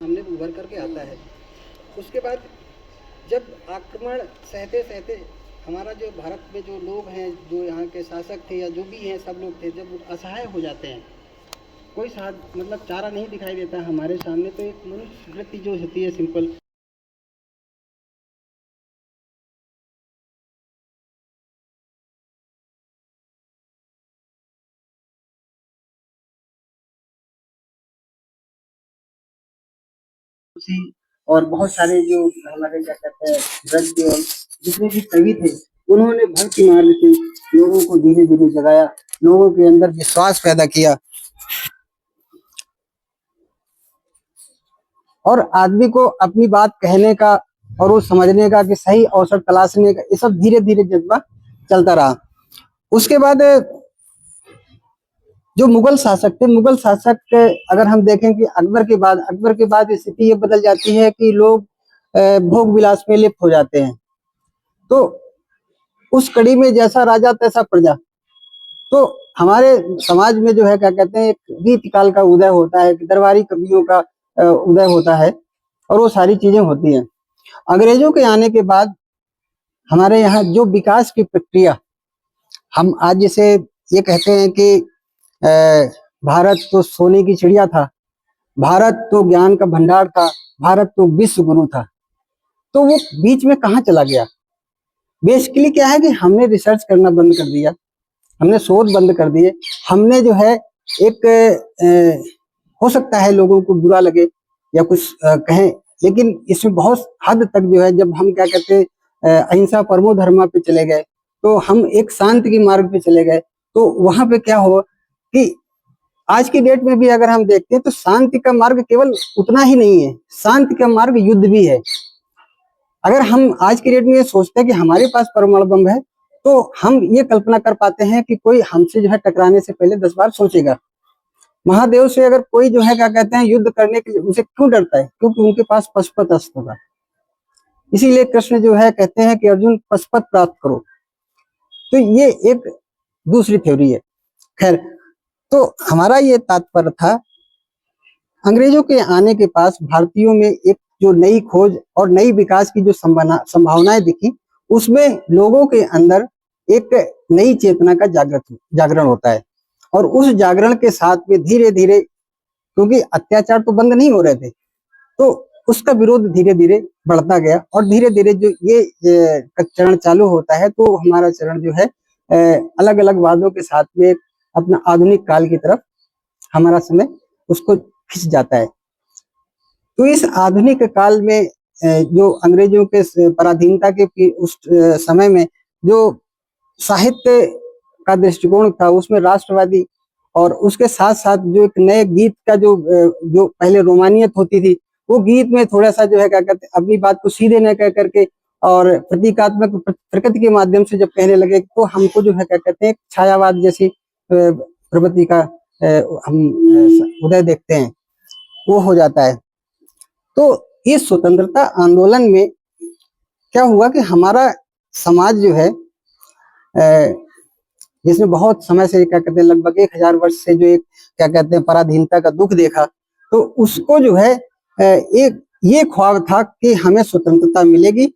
सामने उभर करके आता है। उसके बाद जब आक्रमण सहते सहते हमारा जो भारत में जो लोग हैं, जो यहाँ के शासक थे या जो भी हैं सब लोग थे, जब असहाय हो जाते हैं, कोई साथ मतलब चारा नहीं दिखाई देता हमारे सामने, तो एक मनुष्य वृत्ति जो होती है सिंपल उसी, और बहुत सारे जो हमारे क्या कहते हैं व्यक्ति और जितने भी कवि थे, उन्होंने भक्ति मार्ग से लोगों को धीरे धीरे जगाया, लोगों के अंदर विश्वास पैदा किया और आदमी को अपनी बात कहने का और वो समझने का कि सही अवसर तलाशने का, ये सब धीरे धीरे जज्बा चलता रहा। उसके बाद जो मुगल शासक थे, मुगल शासक के अगर हम देखें कि अकबर के बाद स्थिति ये बदल जाती है कि लोग भोग विलास में लिप्त हो जाते हैं। तो उस कड़ी में जैसा राजा तैसा प्रजा, तो हमारे समाज में जो है क्या कहते हैं, एक गीत काल का उदय होता है, दरबारी कवियों का उदय होता है और वो सारी चीजें होती हैं। अंग्रेजों के आने के बाद हमारे यहाँ जो विकास की प्रक्रिया, हम आज जैसे ये कहते हैं कि भारत तो सोने की चिड़िया था, भारत तो ज्ञान का भंडार था, भारत तो विश्व गुरु था, तो वो बीच में कहाँ चला गया? बेसिकली क्या है कि हमने रिसर्च करना बंद कर दिया, हमने शोध बंद कर दिए, हमने जो है एक हो सकता है लोगों को बुरा लगे या कुछ कहें, लेकिन इसमें बहुत हद तक जो है, जब हम क्या कहते हैं अहिंसा परमो धर्मा पे चले गए, तो हम एक शांति के मार्ग पे चले गए, तो वहां पे क्या हुआ कि आज की डेट में भी अगर हम देखते हैं तो शांति का मार्ग केवल उतना ही नहीं है, शांति का मार्ग युद्ध भी है। अगर हम आज की डेट में ये सोचते हैं कि हमारे पास परमाणु बम है, तो हम ये कल्पना कर पाते हैं कि कोई हमसे जो है टकराने से पहले 10 बार सोचेगा। महादेव से अगर कोई जो है क्या कहते हैं युद्ध करने के लिए, उसे क्यों डरता है? क्योंकि उनके पास पशुपत अस्त्र होगा। इसीलिए कृष्ण जो है कहते हैं कि अर्जुन पशुपत प्राप्त करो। तो ये एक दूसरी थ्योरी है। खैर, तो हमारा ये तात्पर्य था, अंग्रेजों के आने के पास भारतीयों में एक जो नई खोज और नई विकास की जो संभावनाएं दिखी, उसमें लोगों के अंदर एक नई चेतना का जागरण होता है। और उस जागरण के साथ में धीरे धीरे, क्योंकि अत्याचार तो बंद नहीं हो रहे थे, तो उसका विरोध धीरे धीरे बढ़ता गया और धीरे धीरे जो ये चरण चालू होता है, तो हमारा चरण जो है अलग अलग वादों के साथ में अपना आधुनिक काल की तरफ हमारा समय उसको खिंच जाता है। तो इस आधुनिक काल में जो अंग्रेजों के पराधीनता के उस समय में जो साहित्य का दृष्टिकोण था, उसमें राष्ट्रवादी और उसके साथ साथ जो एक नए गीत का जो पहले रोमानियत होती थी, वो गीत में थोड़ा सा जो है क्या कहते हैं अपनी बात को सीधे न कह करके और प्रतीकात्मक प्रकृति के माध्यम से जब कहने लगे, तो हमको जो है क्या कहते हैं छायावाद जैसी प्रवृत्ति का हम उदय देखते हैं, वो हो जाता है। तो इस स्वतंत्रता आंदोलन में क्या हुआ कि हमारा समाज जो है जिसमें बहुत समय से क्या कहते हैं लगभग 1000 वर्ष से जो एक क्या कहते हैं पराधीनता का दुख देखा, तो उसको जो है एक ये ख्वाब था कि हमें स्वतंत्रता मिलेगी